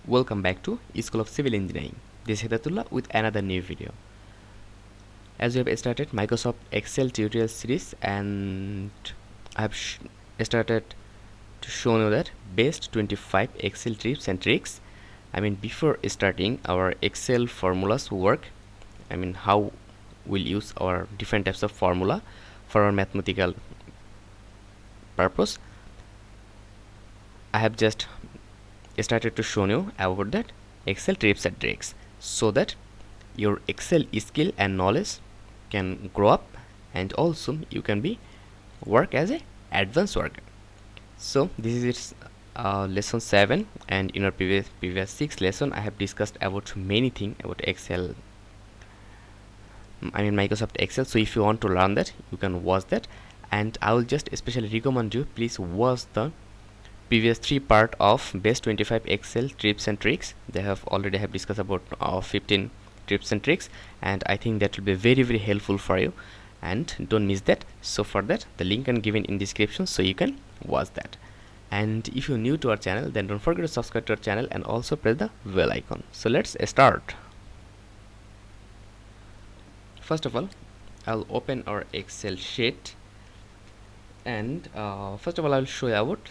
Welcome back to School of Civil Engineering. This is Hedaetullah with another new video. As we have started Microsoft Excel tutorial series, and I have started to show you that best 25 Excel tips and tricks. Before starting our Excel formulas work, how we'll use our different types of formula for our mathematical purpose. I have just started to show you about that Excel tips and tricks, so that your Excel skill and knowledge can grow up, and also you can be work as a advanced worker. So this is lesson 7, and in our previous 6 lesson I have discussed about many things about Excel, Microsoft Excel. So if you want to learn that, you can watch that, and I will just especially recommend you, please watch the previous 3 part of best 25 Excel tips and tricks. They have already discussed about 15 tips and tricks, and I think that will be very helpful for you, and don't miss that. So for that, the link is given in description, so you can watch that. And if you're new to our channel, then don't forget to subscribe to our channel and also press the bell icon. So let's start. First of all, I'll open our Excel sheet, and first of all I'll show you about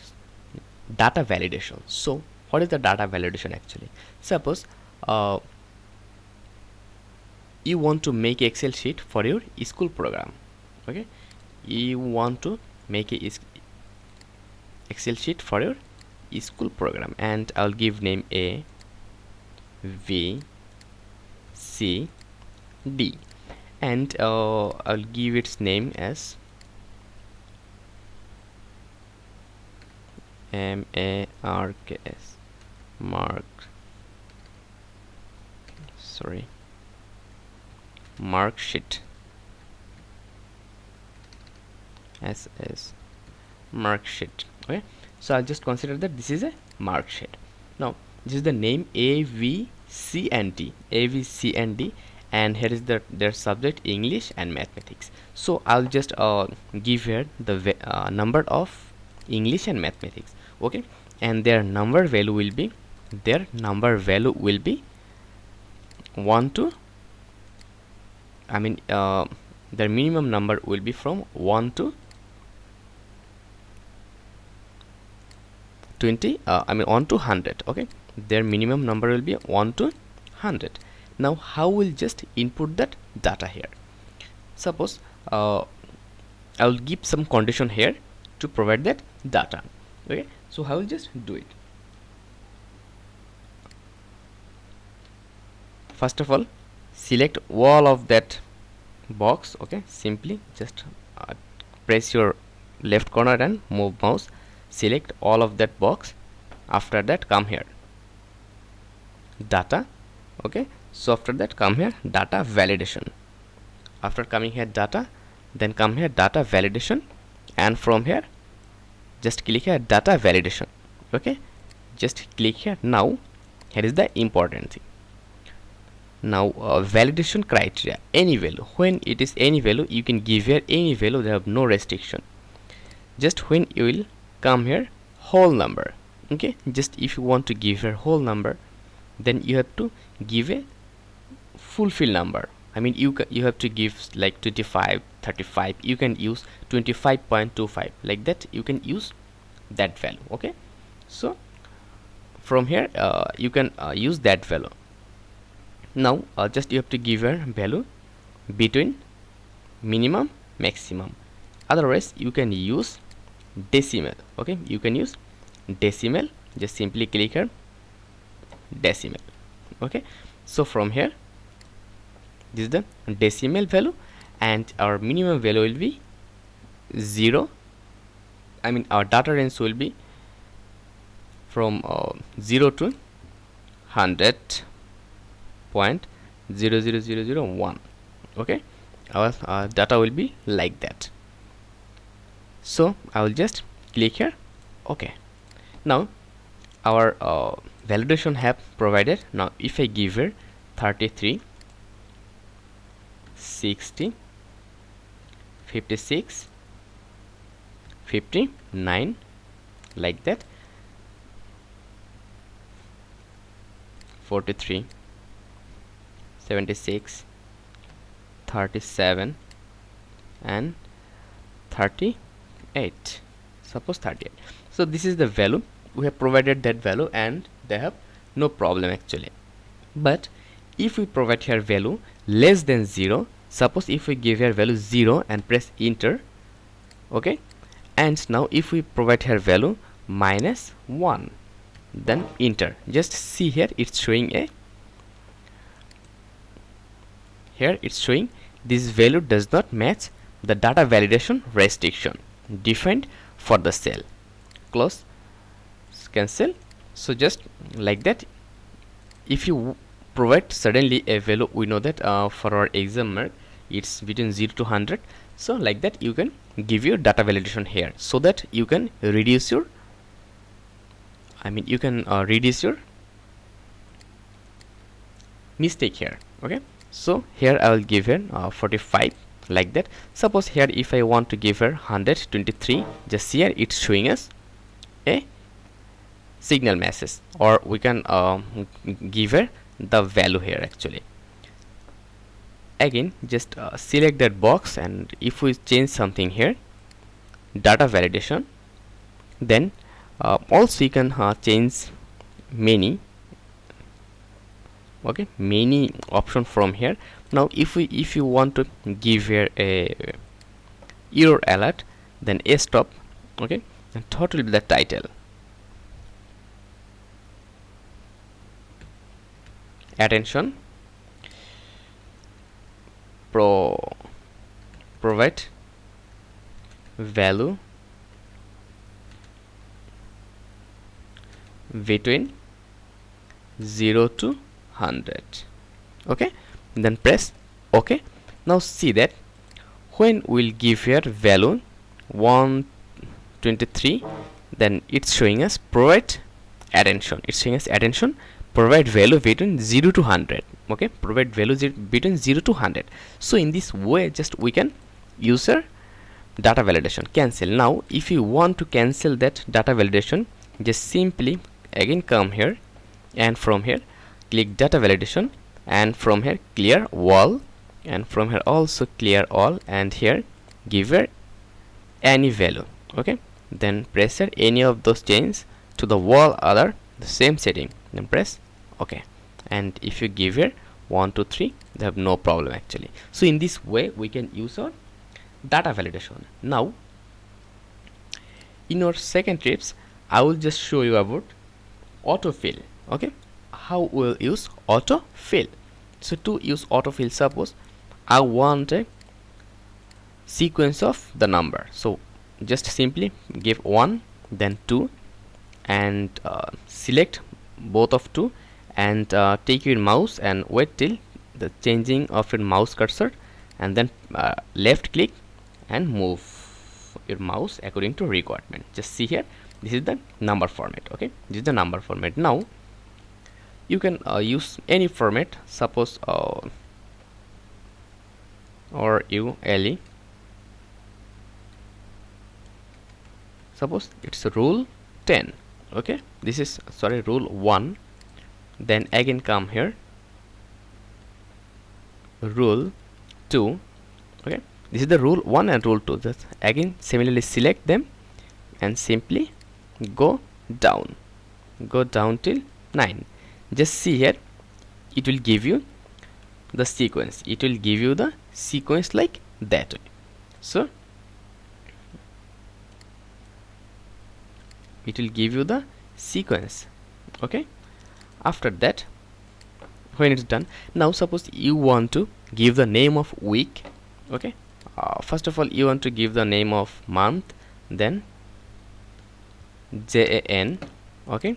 data validation. So what is the data validation actually? Suppose you want to make an Excel sheet for your school program. Okay, you want to make a Excel sheet for your school program, and I'll give name A, V, C, D, and I'll give its name as MARKS, mark sheet, SS mark sheet. Okay, so I'll just consider that this is a mark sheet. Now this is the name A, V, C and D, A, V, C and D, and here is their subject English and mathematics. So I'll just give here the number of English and mathematics. Okay, and their number value will be 1 to their minimum number will be from 1 to 20, 1 to 100. Okay, their minimum number will be 1 to 100. Now how will just input that data here? Suppose I will give some condition here to provide that data. Okay, so I will just do it. First of all, select all of that box. Okay, simply just press your left corner and move mouse, select all of that box. After that, come here data. Okay, so after that come here data validation. After coming here data, then come here data validation, and from here just click here data validation. Okay, just click here. Now here is the important thing. Now validation criteria, any value. When it is any value, you can give here any value. They have no restriction. Just when you will come here whole number. Okay, just if you want to give here whole number, then you have to give a fulfill number. You have to give like 25, 35. You can use 25.25, like that. You can use that value. Okay, so from here you can use that value. Now just you have to give a value between minimum maximum. Otherwise you can use decimal. Okay, you can use decimal. Just simply click here decimal. Okay, so from here this is the decimal value, and our minimum value will be 0. Our data range will be from 0 to 100.00001. okay, our data will be like that. So I will just click here. Okay, now our validation have provided. Now if I give here 33, 60, 56, 59, like that, 43, 76, 37 and 38. Suppose 38. So this is the value. We have provided that value and they have no problem actually. But if we provide here value less than 0, suppose if we give here value 0 and press enter, okay, and now if we provide here value -1, then enter, just see here it's showing here it's showing this value does not match the data validation restriction defined for the cell. Close, cancel. So just like that, if you provide suddenly a value, we know that for our exam mark it's between 0 to 100, so like that you can give your data validation here, so that you can reduce your reduce your mistake here. Okay, so here I will give here 45, like that. Suppose here if I want to give her 123, just here it's showing us a signal message, or we can give her the value here actually. Again, just select that box, and if we change something here, data validation, then also you can change many, okay, many option from here. Now if you want to give here a error alert, then a stop, okay, and total will be the title. Attention, provide value between 0 to 100, okay, then press OK. Now see that when we'll give here value 123, then it's showing us provide attention, it's showing us attention, provide value between 0 to 100, okay, provide value between 0 to 100. So in this way just we can use our data validation. Cancel. Now if you want to cancel that data validation, just simply again come here, and from here click data validation, and from here clear all, and from here also clear all, and here give her any value, okay, then press here any of those change to the wall other the same setting, then press OK. And if you give here 1 2 3, they have no problem actually. So in this way we can use our data validation. Now in our second tips I will just show you about autofill, okay, how we'll use autofill. So to use autofill, suppose I want a sequence of the number, so just simply give 1 then 2 and select both of 2 and take your mouse and wait till the changing of your mouse cursor, and then left click and move your mouse according to requirement. Just see here, this is the number format, okay, this is the number format. Now you can use any format, suppose or ULE, suppose it's rule 10, okay, this is sorry rule 1, then again come here rule 2, okay, this is the rule 1 and rule 2. Just again similarly select them and simply go down till 9. Just see here, it will give you the sequence, it will give you the sequence like that way. So it will give you the sequence, okay. After that, when it's done, now suppose you want to give the name of week, okay, first of all you want to give the name of month, then JAN, okay,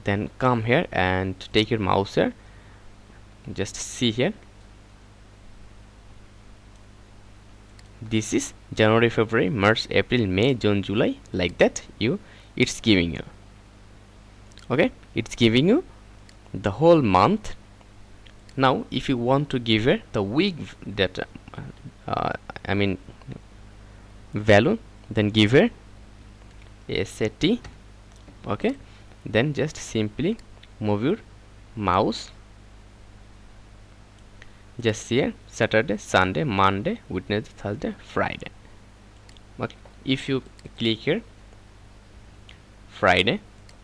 then come here and take your mouse here, just see here, this is January, February, March, April, May, June, July, like that it's giving you, okay, it's giving you the whole month. Now if you want to give her the week data, value, then give her a SAT, okay, then just simply move your mouse, just here Saturday, Sunday, Monday, Wednesday, Thursday, Friday. Okay, if you click here Friday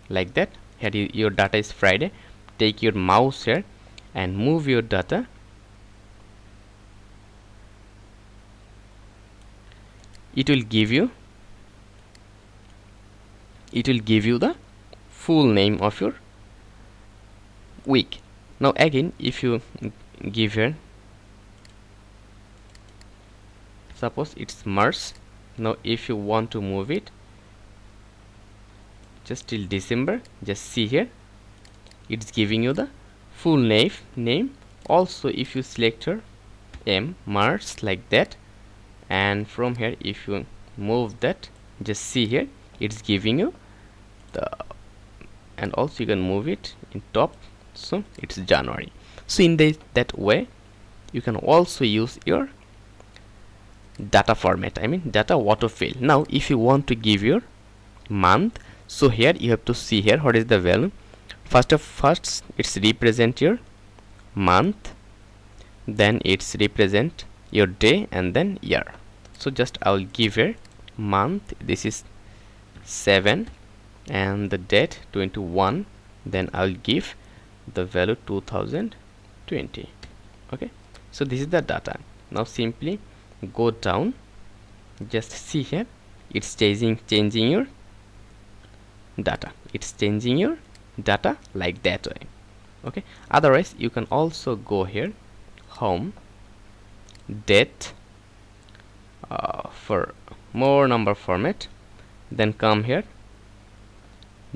like that, here your data is Friday, take your mouse here and move your data. It will give you the full name of your week. Now again, if you give here, suppose it's March. Now if you want to move it just till December, just see here, it's giving you the full name. Also, if you select your March like that, and from here if you move that, just see here, it's giving you the, and also you can move it in top, so it's January. So in that way you can also use your data format, I mean data autofill. Now if you want to give your month, so here you have to see here what is the value. First it's represent your month, then it's represent your day, and then year. So just I will give here month, this is 7, and the date 21, then I'll give the value 2020. Okay, so this is the data. Now simply go down, just see here, it's changing your data, it's changing your data like that way. Okay, otherwise you can also go here home, date, for more number format, then come here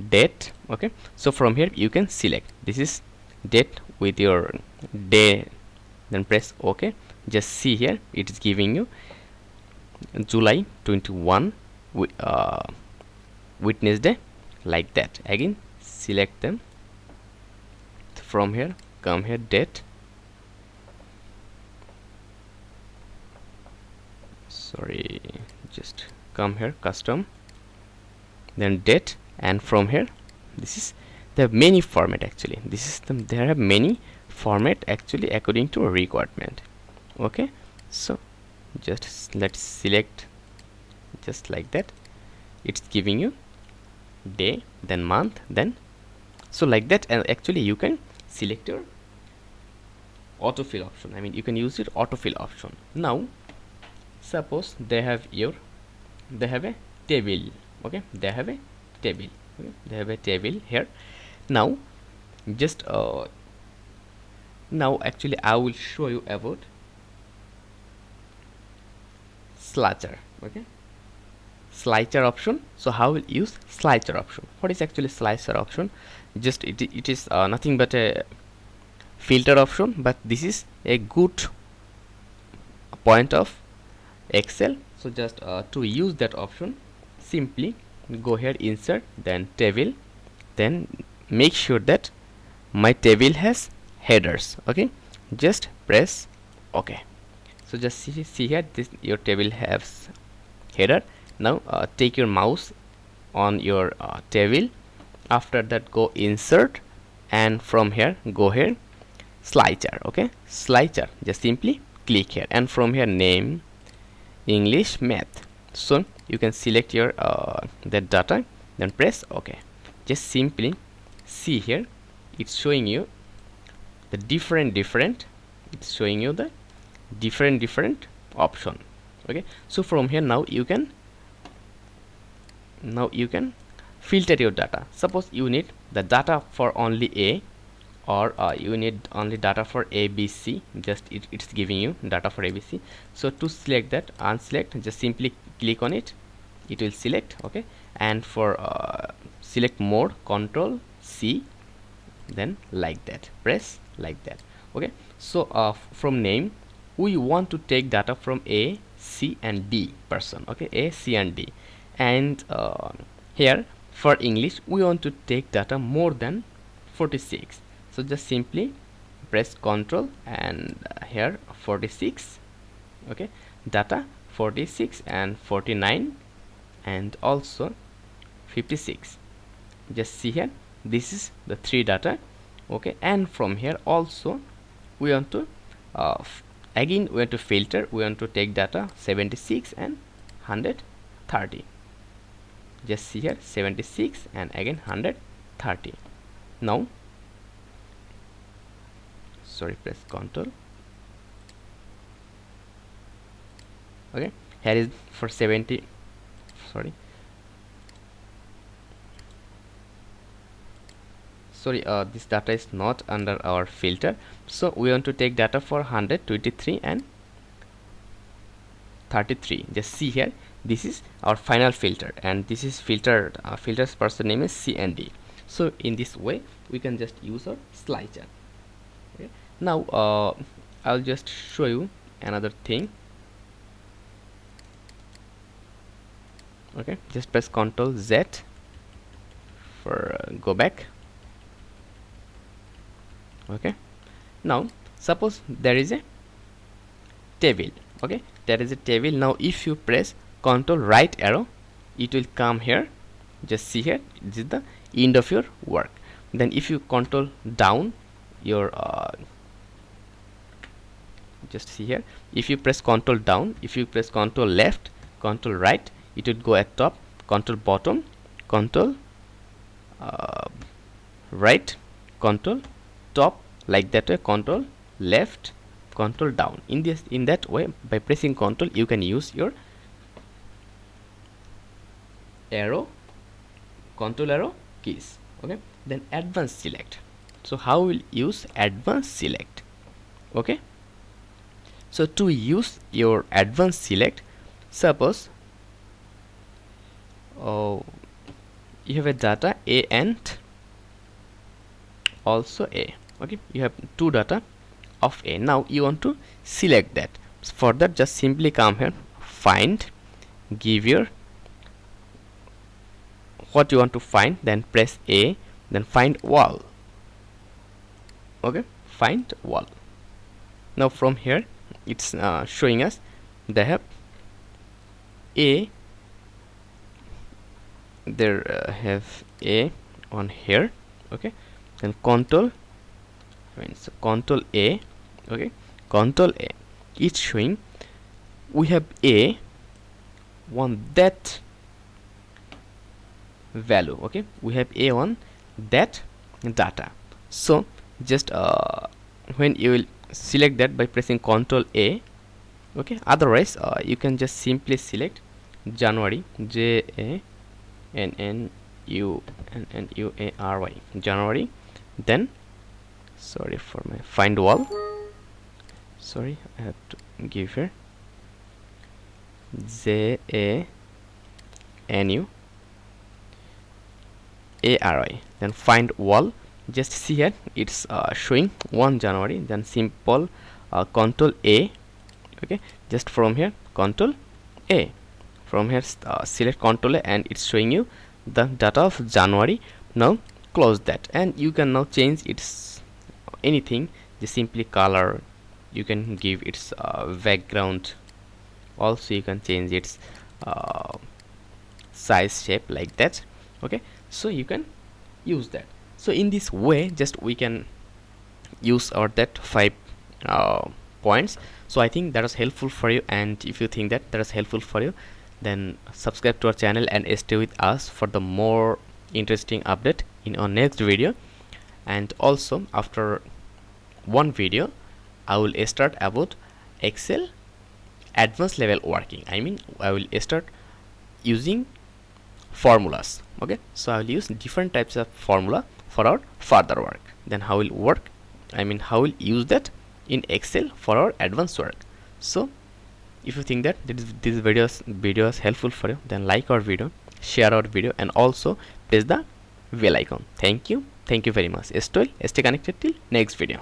date. Okay, so from here you can select this is date with your day, then press OK. Just see here, it is giving you July 21 Wednesday like that. Again select them, from here come here date, sorry, just come here custom, then date, and from here this is, there are many format actually, this is there are many format actually according to a requirement. Okay, so just let's select just like that, it's giving you day, then month, then so like that. And actually you can select your autofill option, I mean you can use your autofill option. Now suppose they have a table. Okay, they have a table. Okay, they have a table here. Now just now actually I will show you about slicer. Okay, slicer option. So how will use slicer option? What is actually slicer option? Just it is nothing but a filter option, but this is a good point of Excel. So just to use that option, simply go here insert, then table, then make sure that my table has headers. Okay, just press OK. So just see here, this your table has header. Now take your mouse on your table, after that go insert, and from here go here slicer. Okay, slicer, just simply click here, and from here name English math. So you can select your that data, then press OK. Just simply see here, it's showing you the different it's showing you the different option. Okay, so from here now you can filter your data. Suppose you need the data for only A, or you need only data for ABC, just it's giving you data for ABC. So to select that, unselect, just simply click on it, it will select. Okay, and for select more, Control C, then like that, press like that. Okay, so from name we want to take data from A, C and D person. Okay, A, C and D, and here for English we want to take data more than 46. So just simply press Ctrl and here 46. Okay, data 46 and 49 and also 56. Just see here, this is the three data Okay, and from here also we want to again we want to filter, we want to take data 76 and 130. Just see here 76 and again 130. Now sorry, press Ctrl. Okay, here is for 70, sorry, this data is not under our filter, so we want to take data for 123 and 33. Just see here, this is our final filter, and this is filtered, filters person name is CND. So in this way we can just use our slicer. Okay, now I'll just show you another thing. Okay, just press Ctrl Z for go back. Okay, now suppose there is a table. Okay, there is a table. Now if you press Ctrl right arrow, it will come here. Just see here, this is the end of your work. Then if you Ctrl down your just see here, if you press Ctrl down, if you press Ctrl left, Ctrl right, it would go at top, Ctrl bottom, Ctrl right, Ctrl top, like that way, Ctrl left, Ctrl down. In that way, by pressing Ctrl, you can use your arrow, Ctrl arrow keys. Okay, then advanced select. So how we'll use advanced select? Okay, so to use your advanced select, suppose you have a data A and also A. Okay, you have two data of A. Now you want to select that. For that, just simply come here, find, give your what you want to find, then press A, then find wall. Okay, find wall. Now from here it's showing us they have A, there have A on here. Okay, then Ctrl, so Ctrl A. Okay, Ctrl A, it's showing we have A on that value. Okay, we have A on that data. So just when you will select that by pressing Ctrl A. Okay, otherwise you can just simply select January, JANNUARY, January, then sorry for my find wall, sorry, I have to give here JANUARY, then find wall. Just see here, it's showing 1 January, then simple Ctrl A. Okay, just from here Ctrl A, from here select Ctrl A, and it's showing you the data of January. Now close that, and you can now change its anything, just simply color, you can give its background, also you can change its size, shape, like that. Okay, so you can use that. So in this way, just we can use our that 5 points. So I think that was helpful for you, and if you think that that is helpful for you, then subscribe to our channel and stay with us for the more interesting update in our next video. And also after one video I will start about Excel advanced level working. I mean, I will start using formulas. Okay, so I will use different types of formula for our further work. Then how will work, I mean how will use that in Excel for our advanced work. So if you think that this video is helpful for you, then like our video, share our video, and also press the bell icon. Thank you very much. Stay connected till next video.